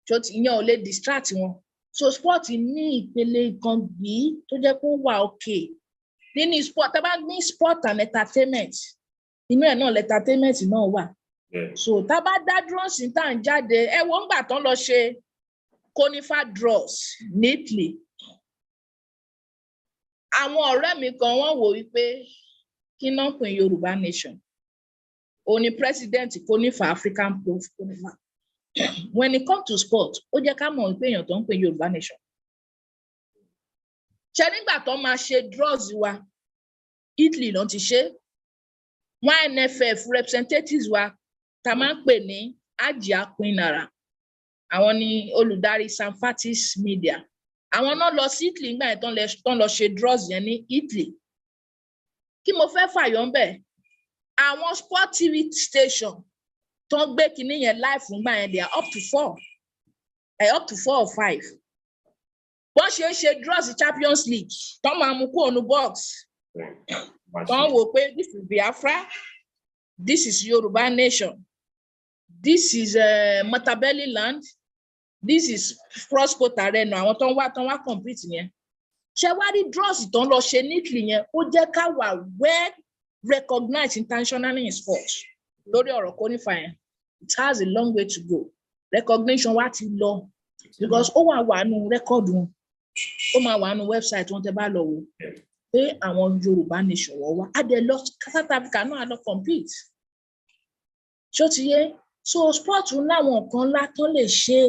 tó ìyẹn ò lè distract wọn so sport ní ìpele kan gbìí tó jẹ́ kó wà okay nínú sport tá bá ní sport and entertainment inú ẹ̀ náà entertainment náà wà so tá bá dá dúró sí tá à ń jáde ẹ wo ńgbà tán lọ ṣe conifer draws neatly àwọn ọ̀rẹ́ mi kan wọ́n wò wípé kí náà pè Yorùbá nation òní president conifer African prof conifer when it comes to sport ó jẹ́ ká mọ̀ wípé èèyàn tó ń pè Yorùbá nation ṣe nígbà tó máa ṣe draws wa Italy ló ti ṣe YNFF representatives wa tá máa ń pè ní Ajia Quinara àwọn ni olùdarí Sanfatis media àwọn náà lọ sí Italy nígbà yẹn tán lọ ṣe draws yẹn ní Italy kí mo fẹ́ fàyọ̀ ńbẹ̀ àwọn sport TV station tó ń gbé kinní yẹn live nígbà yẹn they are up to 4 or 5 bọ́n ṣe ń ṣe draws Champions League tán máa mú kúrò ní box tán wò pé this is Biafra this is Yoruba nation this is Matabele land this is Prosport Arena àwọn tán wá compete yẹn ṣe wá rí draws tán lọ ṣe neatly yẹn ó jẹ́ ká wà well recognized internationally in sports lórí ọ̀rọ̀ kónífà yẹn it has a long way to go recognition wa ti lọ because ó wà nù record wọn ó máa wà nù website wọn tẹ́ bá lọ wò pé àwọn Yorùbá nation wọ́n wá á dẹ̀ lọ South Africa náà á lọ compete ṣó ti yé so sport láwọn nǹkan ńlá tán lè ṣe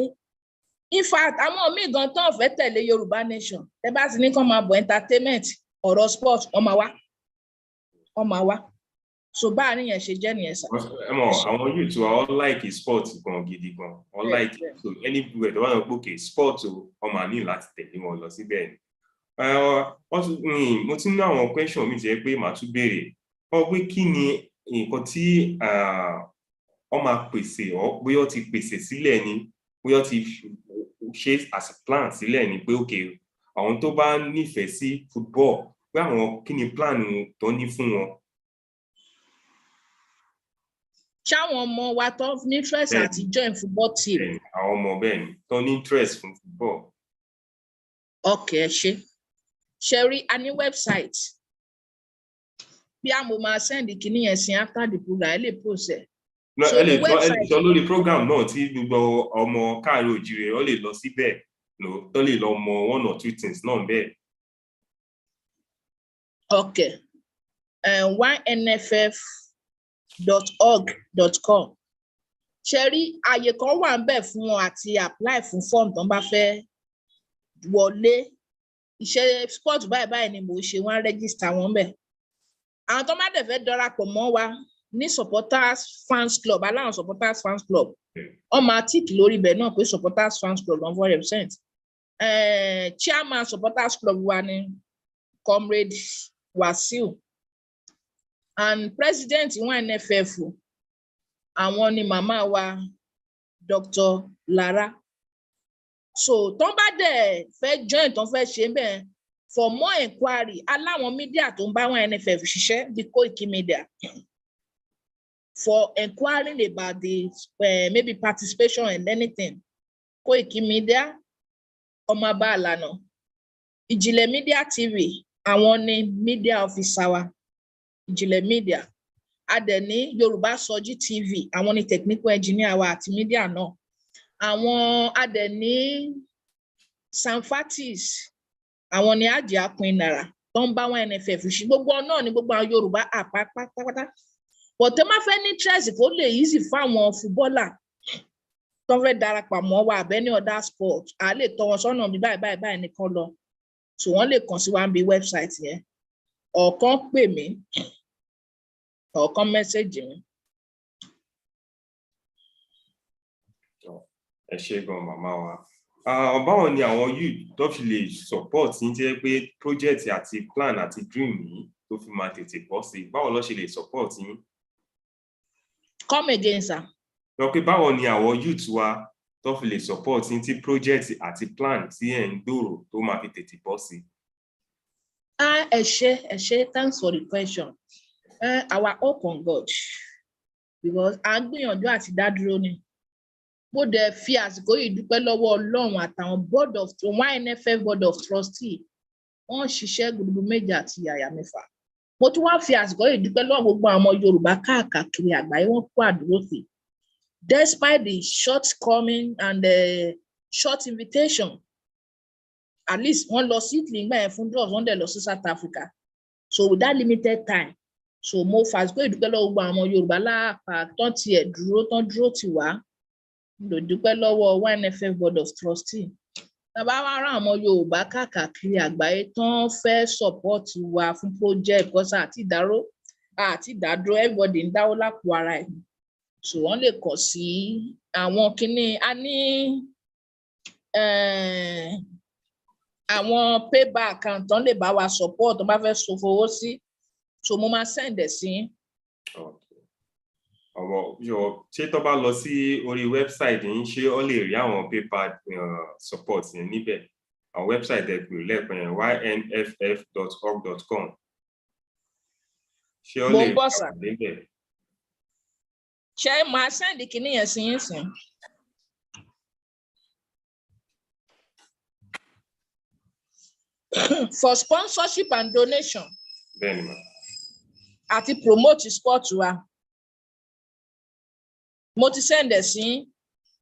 in fact àwọn míì gan tán fẹ́ tẹ̀lé Yorùbá nation tẹ́ bá ti ní kán máa bọ̀ entertainment ọ̀rọ̀ sport wọ́n máa wá so báàrin yẹn ṣe jẹ́ nìyẹn sà. ẹ mọ̀ àwọn youth wa all like sport gan gidi gan all like so anywhere tó bá lọ gbókè sport o wọ́n máa ní láti tẹ̀lé wọn lọ síbẹ̀ ni. mo ti ní àwọn question mi jẹ́ pé màá tún béèrè wọ́n pé kí ni nǹkan tí wọ́n máa pèsè ọ́ bóyá ó ti pèsè sílẹ̀ ni bóyá ó ti ṣe as a plan sílẹ̀ ni pé okay àwọn tó bá nífẹ̀ẹ́ sí football pé àwọn kí ni plan tó ní fún wọn. ṣáwọn ọmọ wa tó ní interest àti join football team. àwọn ọmọ bẹ́ẹ̀ ni tó ní interest fún football. Okay, ṣe rí a ní website bí a mo máa send kíní yẹn sí after the program ẹ lè post ẹ. ẹ lè sọ lórí program náà tí gbogbo ọmọ káàárọ̀ oòjíire ọ lè lọ síbẹ̀ tó lè lọ mọ 1 or 2 things náà bẹ́ẹ̀. Okay, YNFF.org.com ṣe rí àyè kan wà ń bẹ̀ fún wọn àti apply fún form tó ń bá fẹ́ wọlé iṣẹ́ sport báyìí ni mo ṣe wọ́n register wọn bẹ̀ àwọn tó má dẹ̀ fẹ́ darapọ̀ mọ́ wa ní supporters fans club aláwọn supporters fans club wọ́n máa tick lórí ibẹ̀ náà pé supporters fans club wọ́n fọ́ represent chairman supporters club wa ni comrade Wasiu and president YNFF àwọn ni màmá wa Dr. Lara So tó bá dẹ̀ fẹ́ join tó fẹ́ ṣe bẹ́ẹ̀ for more inquiry aláwọn media tó ń bá YNFF ṣiṣẹ́ the Koiki Media for inquiring about the maybe participation in anything Koiki Media Ọmọọba Àlànà Ìjìnlẹ̀ Media TV àwọn ni media officer wa Ìjìnlẹ̀ Media a dẹ̀ ní Yorùbá Sọjí TV àwọn ni technical engineer wa àti media náà àwọn a dẹ̀ ní Sanfatis àwọn ni Àjẹ́ Queen Naira tó ń bá YNFF ṣe gbogbo náà ni gbogbo àwọn Yorùbá pátápátá but tẹ́ máa fẹ́ ní interest kó lè easy fáwọn footballer tó fẹ́ darapọ̀ mọ́ wa àbẹ́ ní other sport a lè tọ́ wọn sọ́nà bí báyìí nìkan lọ so wọ́n lè kàn sí wa bí website yẹn ọ̀kan pè mí ọ̀kan message mi. Ẹ ṣé gan màmá wa. Báwo ni àwọn youth tó fi lè support yín jẹ́ pé project àti plan àti dream yìí tó fi máa tètè bọ́ sí báwo ló ṣe lè support yín? Come again, sir. Lọ pé báwo ni àwọn youth wa tó fi lè support yín tí project àti plan tí ẹ̀ ń gbòòrò tó máa fi tètè bọ́ sí? Ẹ ṣé, thanks for the question. Our hope on God because à ń gbìyànjú àti dá dúró ni. Mo dẹ̀ fi àsìkò yìí dúpẹ́ lọ́wọ́ Ọlọ́run àtàwọn YNFF board of trustee wọ́n ṣiṣẹ́ gbogbo méje àti yàyà mẹ́fà. Mo tún wá fi àsìkò yìí dúpẹ́ lọ́wọ́ gbogbo àwọn Yorùbá káàkiri àgbáyé wọ́n kó àdúró sí. Despite the shortcoming and the short invitation, at least wọ́n lọ sí Italy nígbà yẹn fún drugs wọ́n dẹ̀ lọ sí South Africa. So with that limited time, so mo fi àsìkò yìí dúpẹ́ lọ́wọ́ gbogbo àwọn Yorùbá láàpá tán tiẹ̀ dúró tì wá. Mo dúpẹ́ lọ́wọ́ YNFF board of trustee. Tàbá wá rán àwọn Yorùbá káàkiri àgbáyé tán fẹ́ support wa fún project because àti ìdádúró everybody ń dáwó lápò ara ẹ̀. So wọ́n lè kàn sí àwọn kíní a ní àwọn payback account tán lè bá wa support tán bá fẹ́ fowó sí. So mo máa send ẹ̀ sí. Ṣé tó bá lọ sí orí website yín ṣé ó lè rí àwọn PayPal support yẹn níbẹ̀? Àwọn website ẹ̀ pè lẹ́ẹ̀kan yẹn ynff.org.com. Ṣé ó lè rí àwọn níbẹ̀? Ṣé máa send kíní yẹn sí yín sìn? For sponsorship and donation. Bẹ́ẹ̀ni ma. Àti promote sport wa. Mo ti send ẹ̀ sí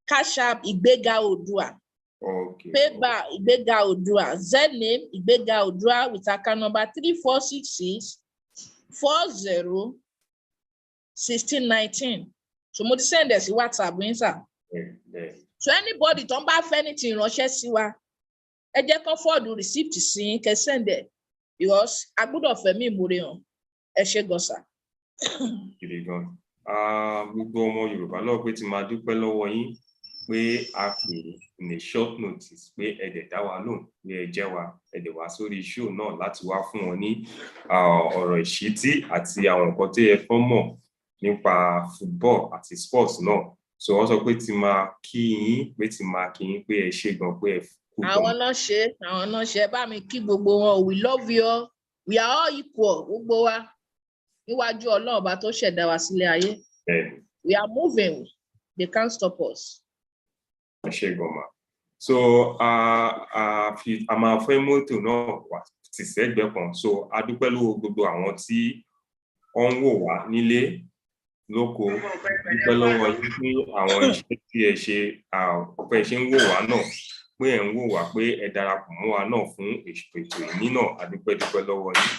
Cash App Ìgbéga Oòduà. Okay. PayPal Ìgbéga Oòduà. Zename Ìgbéga Oòduà with account number 3466401619. So mo ti send ẹ̀ sí WhatsApp yín sà. So anybody tó ń bá fẹ́ ní ti ìránṣẹ́ sí wa, ẹ jẹ́ kó forward receipt sí kẹ́ send ẹ̀ because a gbọ́dọ̀ fẹ̀mí ìmoore hàn. Ẹ ṣé gan sà. Gidi gan. Gbogbo ọmọ Yorùbá náà pé ti máa dúpẹ́ lọ́wọ́ yín pé a pè in a short notice pé ẹ dẹ̀ dá wa lóhùn pé ẹ jẹ́ wa ẹ dẹ̀ wá sórí show náà láti wá fún wọn ní ọ̀rọ̀ ìṣítí àti àwọn nǹkan tó yẹ kó mọ̀ nípa football àti sports náà. So wọ́n sọ pé ti máa kí yín pé ẹ ṣé gan pé ẹ kú gan. Àwọn náà ṣe bá mi kí gbogbo wọn. We love you all. We are all equal gbogbo wa. Níwájú Ọlọ́run ọba tó ṣẹ̀dá wa sílé ayé. We are moving. They can't stop us. Ẹ ṣé gan ma. So a máa fẹ́ mọ́tò náà wá ti sẹ́gbẹ̀ẹ́ kan. So a dúpẹ́ lọ́wọ́ gbogbo àwọn tí wọ́n ń wò wá nílé lóko. Dúpẹ́ lọ́wọ́ yín fún àwọn iṣẹ́ tí ẹ ṣe pé ṣe ń wò wá náà pé ẹ̀ ń wò wá pé ẹ darapọ̀ mọ́ wa náà fún ètò ìní náà. A dúpẹ́ lọ́wọ́ yín.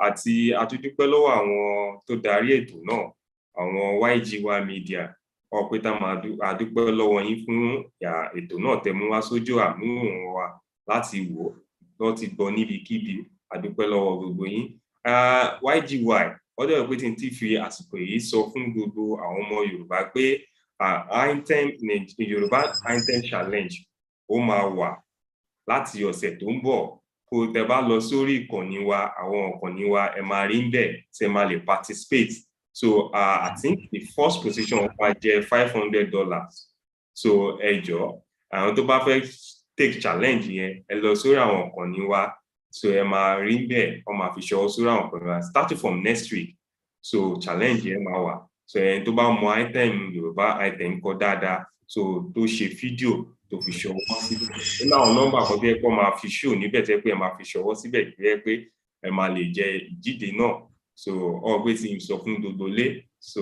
Àti a tún dúpẹ́ lọ́wọ́ àwọn tó darí ètò náà àwọn YGY Media ọpẹ́ tá máa dúpẹ́ lọ́wọ́ yín fún ètò náà tẹ́ mú wá sójú àmúhùn wa láti wò láti gbọ́ níbikíbi. A dúpẹ́ lọ́wọ́ gbogbo yín. YGY ọdọ pé tí n ti fi àsìkò yìí sọ fún gbogbo àwọn ọmọ Yorùbá pé Yorùbá Anthem Challenge ó máa wà láti ọ̀sẹ̀ tó ń bọ̀. Kó tẹ́ bá lọ sórí ìkànnì wa àwọn ìkànnì wa ẹ máa rí ńbẹ̀ tẹ́ máa lè participate. So I think the first position wa jẹ́ $500. So ẹ jọ̀ọ́ àwọn tó bá fẹ́ take challenge yẹn ẹ lọ sórí àwọn ìkànnì wa so ẹ máa rí bẹ́ẹ̀ wọ́n máa fi ṣọwọ́ sórí àwọn ìkànnì wa starting from next week so challenge yẹn máa wà so ẹni tó bá mọ item Yorùbá item kọ dáadáa so tó ṣe fídíò tó fi ṣọwọ́ síbẹ̀ ó láwọn nọ́mbà kan tó yẹ pé máa fi show níbẹ̀ tẹ́ pé ẹ máa fi ṣọwọ́ síbẹ̀ tó yẹ pé ẹ máa lè jẹ ìdíje náà so ọgbẹ́ tí n sọ fún gbogbo lé so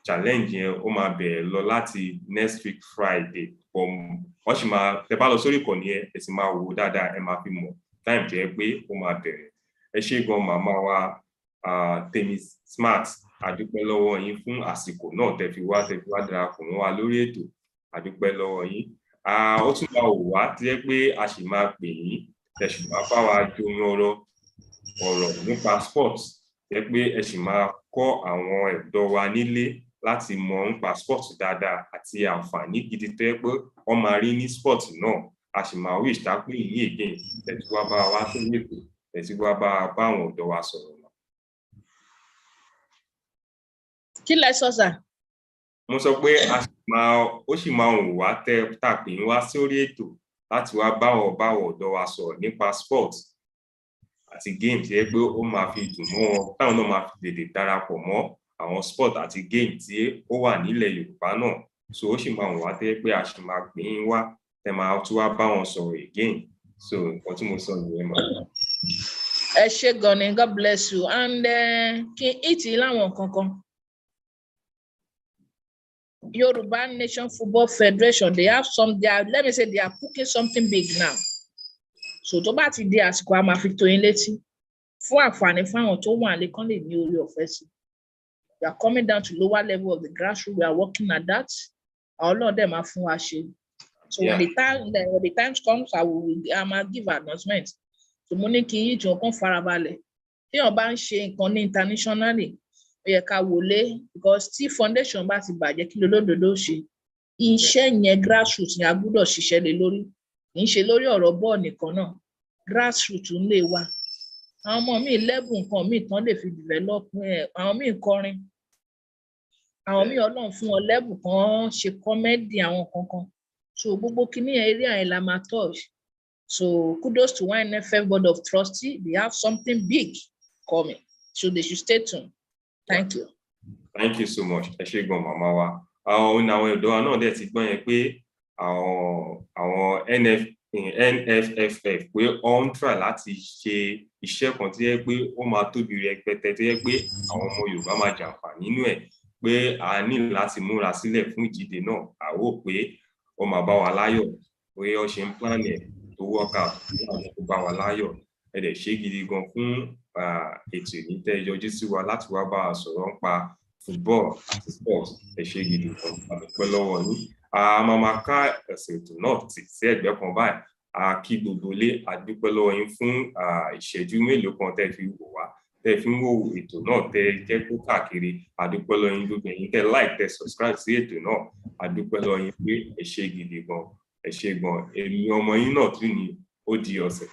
challenge yẹn ó máa bẹ̀rẹ̀ lọ láti next week Friday wọ́n sì máa tẹ́ bá lọ sórí ìkànnì yẹn ẹ sì máa wò dáadáa ẹ máa fi mọ̀ time tó yẹ pé ó máa bẹ̀rẹ̀ ẹ ṣé gan màmá wa Temmysmart àdúpẹ́ lọ́wọ́ yín fún àsìkò náà tẹ́ fi wá darapọ̀ mọ́ wa lórí ètò àdúpẹ́ lọ́wọ́ yín ó tún máa wò wá tí yẹ pé a sì máa pè yín ẹ sì máa bá wa joyin ọ̀rọ̀ nípa sports jẹ́ pé ẹ sì máa kọ́ àwọn ẹ̀dọ́ wa nílé láti mọ̀ nípa sports dáadáa àti àǹfààní gidi tó yẹ pé wọ́n máa rí ní sports náà a sì máa wish tá pé yín again tẹ̀síwá bá wa tó lèkó tẹ̀síwá bá àwọn ọ̀dọ́ wa sọ̀rọ̀ náà. Kí lẹ sọ sà? Mo sọ pé ó sì máa wù wá tàpé wá sórí ètò láti wá báwọn ọ̀dọ́ wa sọ̀rọ̀ nípa sports àti game tí ẹ pé ó máa fi dùn mọ́ wọn táwọn náà máa fi tètè darapọ̀ mọ́ àwọn sport àti game tí ó wà nílẹ̀ Yorùbá náà so ó sì máa wà tẹ́ pé a sì máa pè yín wá ẹ máa tún wá bá wọn sọ̀rọ̀ again so nǹkan tí mo sọ nìyẹn máa. Ẹ ṣé gan ni, God bless you, and kí n ìtì láwọn kankan. Yoruba Nation Football Federation, they are let me say they are cooking something big now. So tó bá ti di àsìkò a máa fi tó yín létí fún àǹfààní fáwọn tó wà lẹ́kàn lè ní orí ọ̀fẹ́ sí. We are coming down to lower level of the grassroots. We are working at that. Àwọn náà dẹ̀ máa fún wa ṣe. So when the time comes, I will give announcement. So mo ní kí yín jọ kán farabalẹ̀. Tí wọ́n bá ń ṣe nǹkan ní internationally, ó yẹ ká wọlé because tí foundation bá ti bàjẹ́ kí lolódodo ṣe. Iṣẹ́ yẹn grassroots ni a gbọ́dọ̀ ṣiṣẹ́ lé lórí. Kì í ṣe lórí ọ̀rọ̀ bọ́ọ̀ nìkan náà. Grassroots ń lè wà. Àwọn ọmọ mi lẹ́bùn nǹkan mi tán lè fi develop àwọn mi kọrin. Àwọn mi Ọlọ́run fún wọn lẹ́bùn kan ṣe comedy àwọn kankan. So gbogbo kíní eré àyìn la máa touch. So kudos to YNFF Board of Trustees. They have something big coming. So they should stay tuned. Thank you. Thank you so much. Ẹ ṣé gan màmá wa. Àwọn ọ̀dọ́ wa náà dẹ̀ ti gbọ́ yẹn pé àwọn YNFF pé ó ń try láti ṣe iṣẹ́ kan tí yẹ pé ó máa tóbi rẹpẹtẹ tí yẹ pé àwọn ọmọ Yorùbá máa jàǹfààní nínú ẹ̀ pé a ní láti múra sílẹ̀ fún ìdíje náà a rò pé ó máa bá wa láyọ̀ pé ó ṣe ń plan ẹ̀ tó work out tó bá wa láyọ̀ ẹ dẹ̀ ṣe gidi gan fún ètò yìí tẹ́ yọjú sí wa láti wá bá a sọ̀rọ̀ nípa football àti sports ẹ ṣe gidi gan àdúpẹ́ lọ́wọ́ yín a máa ká ẹ̀sìn ètò náà tì sí ẹ̀gbẹ́ kan báyìí a kí gbogbo lé àdúpẹ́ lọ́wọ́ yín fún ìṣẹ́jú mélòó kan tẹ́ fi wò wá tẹ́ fi ń wo ètò náà tẹ́ jẹ́ kó káàkiri àdúpẹ́ lọ́wọ́ yín gbogbo ẹ̀yin tẹ́ like tẹ́ subscribe sí ètò náà àdúpẹ́ lọ́wọ́ yín pé ẹ ṣe gidi gan ẹ ṣe gan èmi ọmọ yín náà tún ni ó di ọ̀sẹ̀